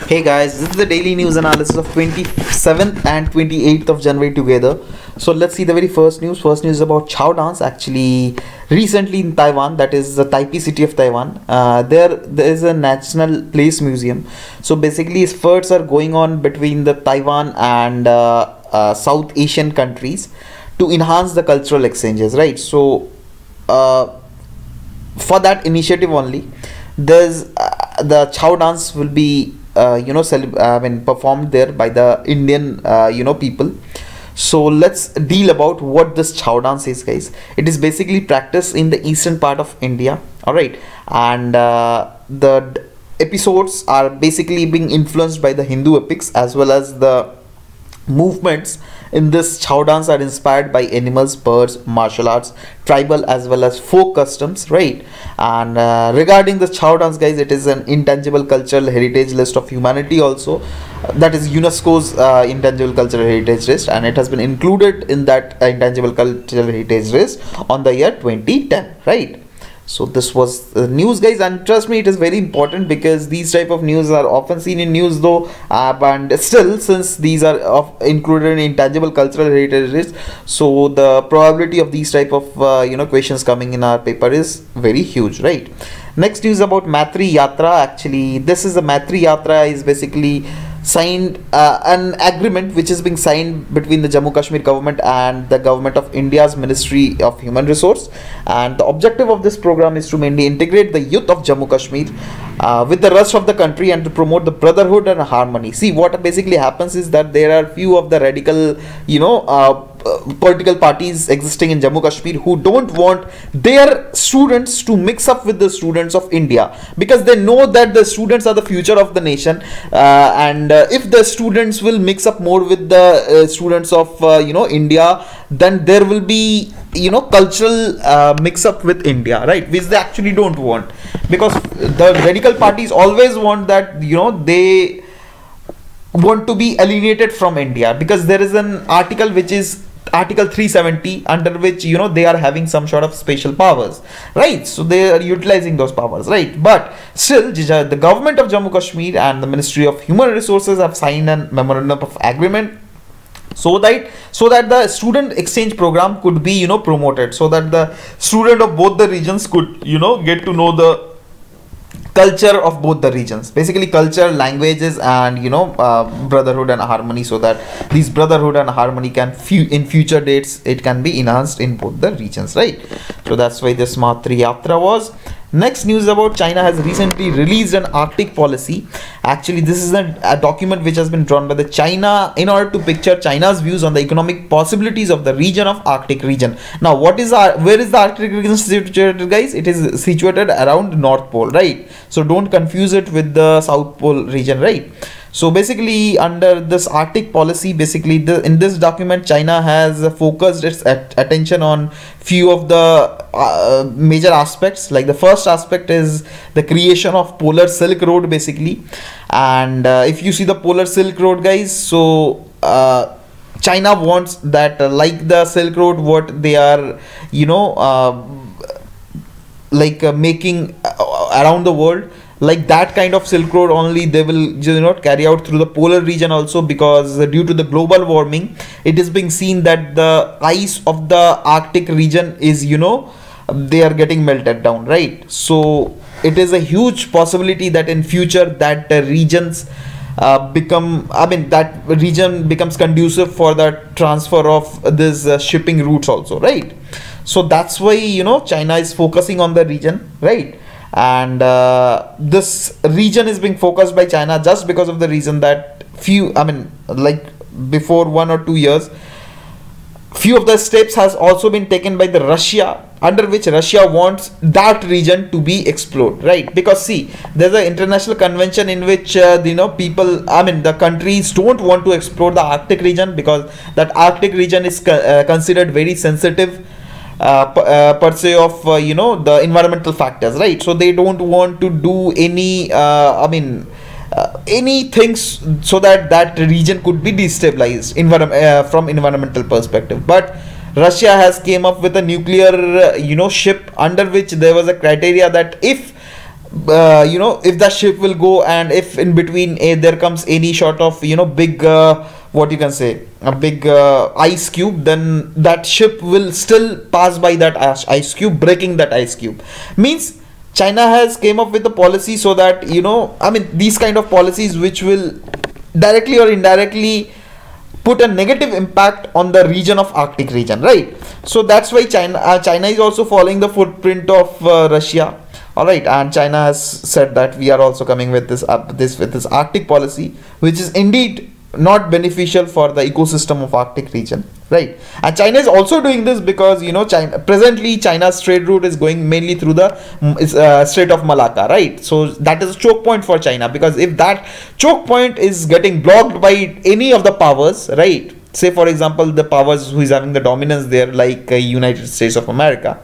Hey guys, this is the daily news analysis of 27th and 28th of January together. So let's see the very first news. First news is about Chow Dance. Actually, recently in Taiwan, that is the Taipei city of Taiwan, there is a national place museum. So basically, efforts are going on between the Taiwan and South Asian countries to enhance the cultural exchanges, right? So for that initiative only, there's the Chow Dance will be performed there by the Indian people. So let's deal about what this Chow Dance is, guys. It is basically practiced in the eastern part of India, all right, and the episodes are basically being influenced by the Hindu epics, as well as the movements in this Chow Dance are inspired by animals, birds, martial arts, tribal as well as folk customs, right? And regarding the Chow Dance, guys, it is an intangible cultural heritage list of humanity also, that is UNESCO's intangible cultural heritage list, and it has been included in that intangible cultural heritage list on the year 2010, right? So this was the news, guys, and trust me, it is very important because these type of news are often seen in news though, and still, since these are included in intangible cultural heritage list, so the probability of these type of questions coming in our paper is very huge, right? Next news about Maitri Yatra. Actually, this is a Maitri Yatra is basically signed an agreement which is being signed between the Jammu Kashmir government and the government of India's Ministry of Human Resource, and the objective of this program is to mainly integrate the youth of Jammu Kashmir with the rest of the country and to promote the brotherhood and harmony. See, what basically happens is that there are few of the radical political parties existing in Jammu Kashmir who don't want their students to mix up with the students of India, because they know that the students are the future of the nation, and if the students will mix up more with the students of India, then there will be cultural mix up with India, right, which they actually don't want, because the radical parties always want that they want to be alienated from India, because there is an article which is Article 370, under which they are having some sort of special powers, right? So they are utilizing those powers, right? But still, the government of Jammu Kashmir and the Ministry of Human Resources have signed a memorandum of agreement so that the student exchange program could be promoted, so that the student of both the regions could get to know the culture of both the regions, basically culture, languages, and brotherhood and harmony, so that these brotherhood and harmony can in future dates it can be enhanced in both the regions, right? So that's why this SMAWTRA Yatra was. Next news about China has recently released an Arctic policy. Actually, this is a document which has been drawn by the China in order to picture China's views on the economic possibilities of the region of Arctic region. Now, where is the Arctic region situated, guys? It is situated around North Pole, right? So don't confuse it with the South Pole region, right? So basically, under this Arctic policy, basically in this document, China has focused its attention on few of the major aspects. Like the first aspect is the creation of Polar Silk Road, basically. And if you see the Polar Silk Road, guys, so China wants that like the Silk Road, what they are making around the world, like that kind of Silk Road only they will carry out through the polar region also, because due to the global warming, it is being seen that the ice of the Arctic region is they are getting melted down, right? So it is a huge possibility that in future that regions that region becomes conducive for the transfer of this shipping routes also, right? So that's why China is focusing on the region, right? And this region is being focused by China just because of the reason that before 1 or 2 years, few of the steps has also been taken by the Russia, under which Russia wants that region to be explored, right? Because see, there's an international convention in which the countries don't want to explore the Arctic region, because that Arctic region is considered very sensitive per se of the environmental factors, right? So they don't want to do any any things so that region could be destabilized from environmental perspective. But Russia has came up with a nuclear ship, under which there was a criteria that if if the ship will go, and if in between there comes any sort of big what you can say, a big ice cube, then that ship will still pass by that ice cube, breaking that ice cube. Means China has came up with a policy so that these kind of policies which will directly or indirectly put a negative impact on the region of Arctic region, right? So that's why China is also following the footprint of Russia. All right, and China has said that we are also coming with this Arctic policy, which is indeed not beneficial for the ecosystem of Arctic region, right? And China is also doing this because presently China's trade route is going mainly through the Strait of Malacca, right? So that is a choke point for China, because if that choke point is getting blocked by any of the powers, right? Say for example the powers who is having the dominance there, like United States of America.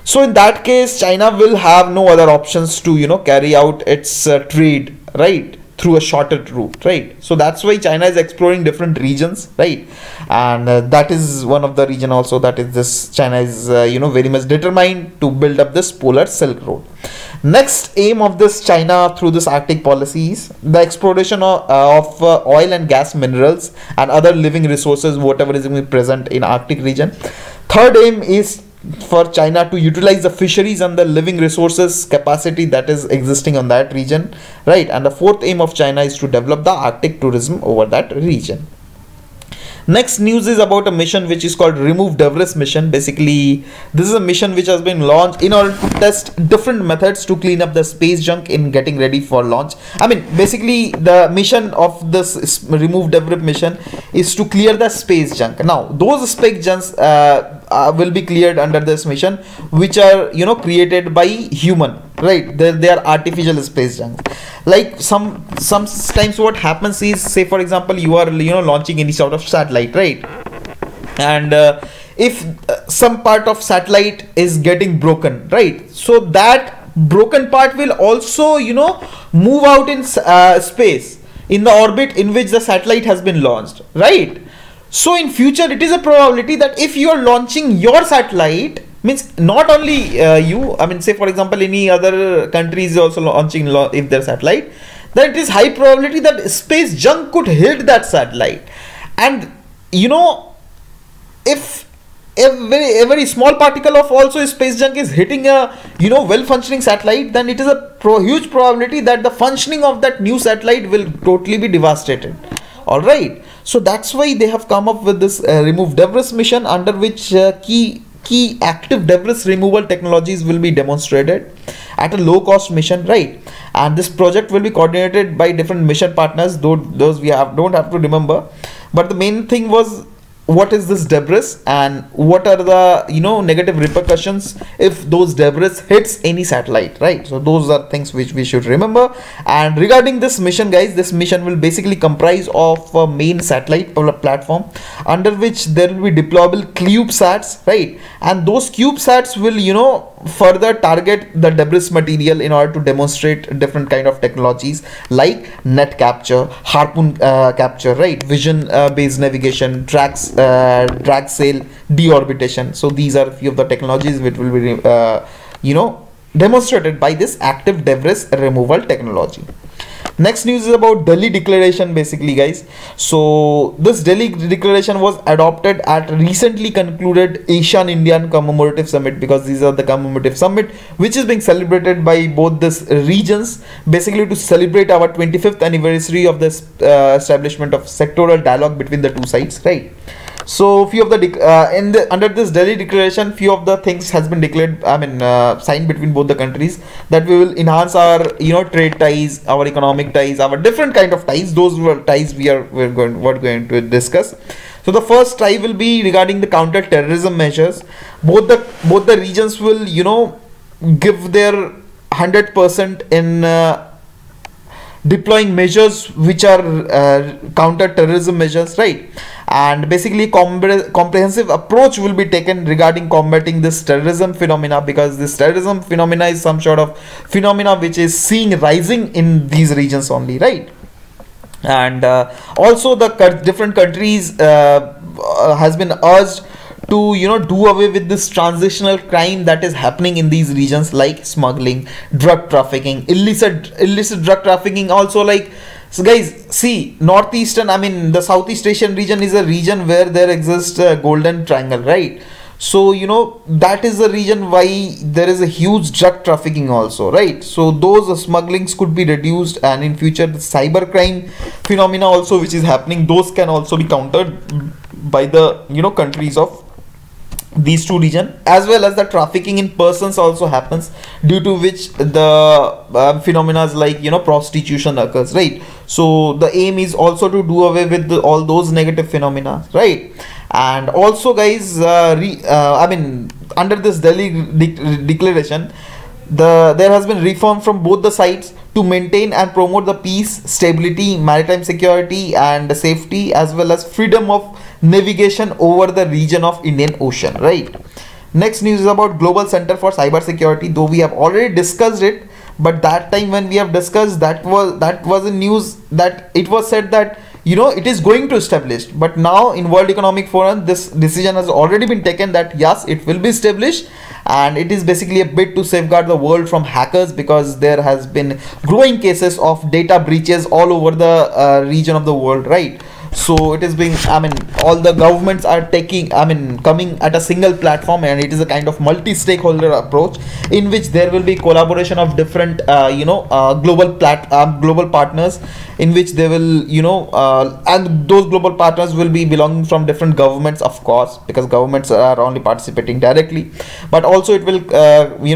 So in that case, China will have no other options to carry out its trade, right, through a shorter route, right? So that's why China is exploring different regions, right? And that is one of the region also, that is this China is very much determined to build up this polar Silk Road. Next aim of this China through this Arctic policy is the exploration of oil and gas, minerals and other living resources, whatever is present in Arctic region. Third aim is for China to utilize the fisheries and the living resources capacity that is existing on that region, right? And the fourth aim of China is to develop the Arctic tourism over that region. Next news is about a mission which is called Remove Debris mission. Basically, this is a mission which has been launched in order to test different methods to clean up the space junk in getting ready for launch. Basically the mission of this Remove Debris mission is to clear the space junk. Now those space junks will be cleared under this mission, which are created by human, right? They are artificial space junks. Like sometimes what happens is, say for example you are launching any sort of satellite, right? And if some part of satellite is getting broken, right, so that broken part will also move out in space in the orbit in which the satellite has been launched, right? So in future it is a probability that if you are launching your satellite, means not only say for example any other country is also launching if their satellite, then it is high probability that space junk could hit that satellite. And if a very small particle of also space junk is hitting a well functioning satellite, then it is a huge probability that the functioning of that new satellite will totally be devastated. All right, so that's why they have come up with this Remove Debris mission, under which key active debris removal technologies will be demonstrated at a low cost mission, right? And this project will be coordinated by different mission partners, those we don't have to remember, but the main thing was what is this debris and what are the negative repercussions if those debris hits any satellite, right? So those are things which we should remember. And regarding this mission, guys, this mission will basically comprise of a main satellite platform under which there will be deployable CubeSats, right? And those CubeSats will further target the debris material in order to demonstrate different kind of technologies like net capture, harpoon capture, right, vision based navigation, drag sail, deorbitation. So these are a few of the technologies which will be demonstrated by this active debris removal technology. Next news is about Delhi Declaration, basically, guys. So this Delhi Declaration was adopted at recently concluded Asian Indian Commemorative Summit, because these are the commemorative summit which is being celebrated by both these regions, basically to celebrate our 25th anniversary of this establishment of sectoral dialogue between the two sides, right? So few of the under this Delhi Declaration, few of the things has been declared, signed between both the countries, that we will enhance our trade ties, our economic ties, our different kind of ties. Those were ties we're going to discuss. So the first tie will be regarding the counter-terrorism measures. Both the regions will give their 100% in deploying measures which are counter-terrorism measures, right? And basically comprehensive approach will be taken regarding combating this terrorism phenomena, because this terrorism phenomena is some sort of phenomena which is seen rising in these regions only, right? And also the different countries has been urged to do away with this transitional crime that is happening in these regions, like smuggling, drug trafficking, illicit drug trafficking also. Like, so guys, see, northeastern, I mean the Southeast Asian region is a region where there exists a golden triangle, right? So that is the reason why there is a huge drug trafficking also, right? So those smugglings could be reduced, and in future the cyber crime phenomena also which is happening, those can also be countered by the countries of these two regions, as well as the trafficking in persons also happens, due to which the phenomena like prostitution occurs, right? So the aim is also to do away with all those negative phenomena, right? And also guys, I mean under this Delhi declaration, there has been reform from both the sides to maintain and promote the peace, stability, maritime security and safety, as well as freedom of navigation over the region of Indian Ocean, right? Next news is about Global Center for Cybersecurity, though we have already discussed it, but that time when we have discussed, that was a news that it was said that it is going to establish, but now in World Economic Forum this decision has already been taken that yes, it will be established, and it is basically a bit to safeguard the world from hackers, because there has been growing cases of data breaches all over the region of the world, right? So it is being, I mean all the governments are taking, I mean coming at a single platform, and it is a kind of multi-stakeholder approach in which there will be collaboration of different global partners, in which they will and those global partners will be belonging from different governments, of course, because governments are only participating directly, but also it will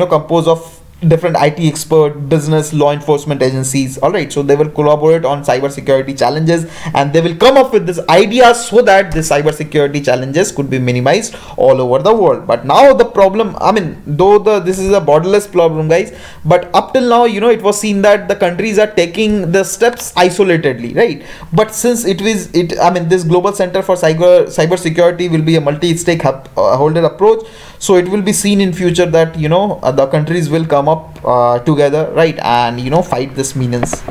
compose of different IT expert, business, law enforcement agencies. All right, so they will collaborate on cybersecurity challenges, and they will come up with this ideas so that the cybersecurity challenges could be minimized all over the world. But now the problem, I mean though this is a borderless problem guys, but up till now it was seen that the countries are taking the steps isolatedly, right? But since this Global Center for Cybersecurity will be a multi-stakeholder approach, so it will be seen in future that the countries will come up together, right, and fight this menace.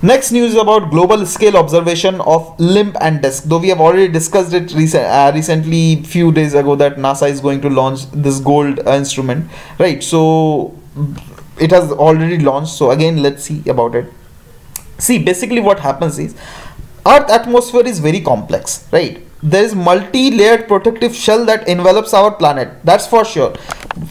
Next news is about global scale observation of limb and disk, though we have already discussed it recently few days ago, that NASA is going to launch this gold instrument, right? So it has already launched, so again let's see about it. See, basically what happens is Earth atmosphere is very complex, right? There is multi-layered protective shell that envelops our planet, that's for sure,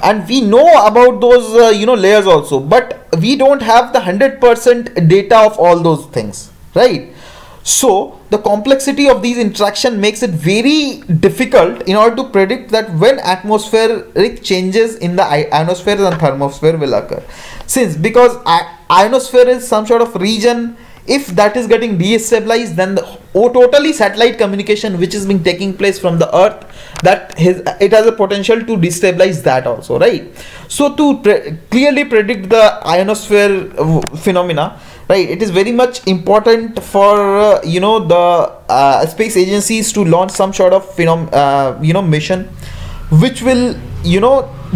and we know about those layers also, but we don't have the 100% data of all those things, right? So the complexity of these interaction makes it very difficult in order to predict that when atmospheric changes in the ionosphere and thermosphere will occur, because ionosphere is some sort of region. If that is getting destabilized, then the totally satellite communication which is being taking place from the Earth, it has a potential to destabilize that also, right? So to clearly predict the ionosphere phenomena, right, it is very much important for the space agencies to launch some sort of mission which will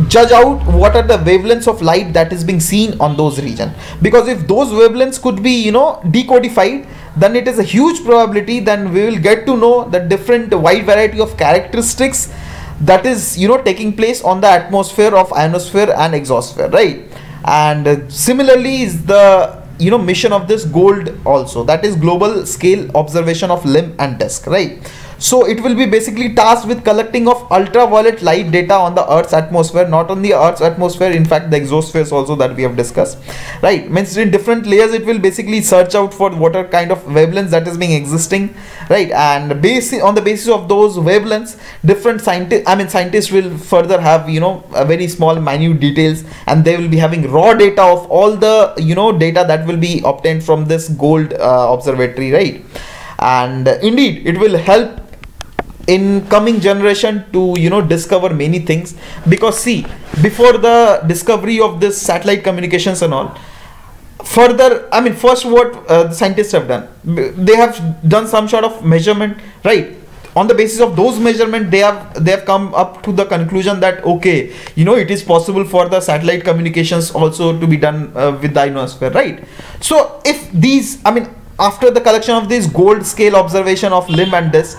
judge out what are the wavelengths of light that is being seen on those regions, because if those wavelengths could be decodified, then it is a huge probability then we will get to know the different wide variety of characteristics that is taking place on the atmosphere of ionosphere and exosphere, right? And similarly is the mission of this gold also, that is global scale observation of limb and disk, right? So it will be basically tasked with collecting of ultraviolet light data on the Earth's atmosphere, not only Earth's atmosphere, in fact the exospheres also that we have discussed, right? Means in different layers it will basically search out for what are kind of wavelengths that is being existing, right? And on the basis of those wavelengths, different scientists will further have a very small minute details, and they will be having raw data of all the data that will be obtained from this gold observatory, right? And indeed it will help in coming generation to discover many things, because see, before the discovery of this satellite communications and all, further, first what the scientists have done, they have done some sort of measurement, right? On the basis of those measurements, they have come up to the conclusion that okay, it is possible for the satellite communications also to be done with the ionosphere, right? So if these, after the collection of this gold scale observation of limb and disc,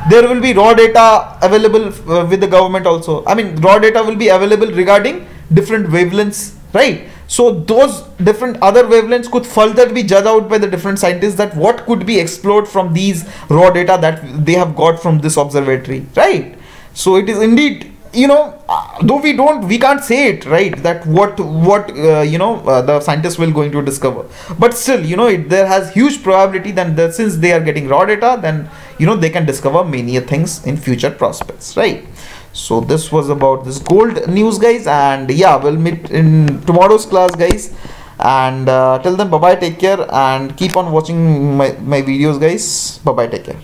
there will be raw data available with the government also. I mean, raw data will be available regarding different wavelengths, right? So those different other wavelengths could further be judged out by the different scientists, that what could be explored from these raw data that they have got from this observatory, right? So it is indeed, you know, though we can't say it, right, that what the scientists will going to discover, but still, you know, there has huge probability that since they are getting raw data, then, you know, they can discover many things in future prospects, right? So this was about this gold news, guys, and yeah, we'll meet in tomorrow's class, guys, and till then, bye bye, take care, and keep on watching my videos, guys. Bye bye, take care.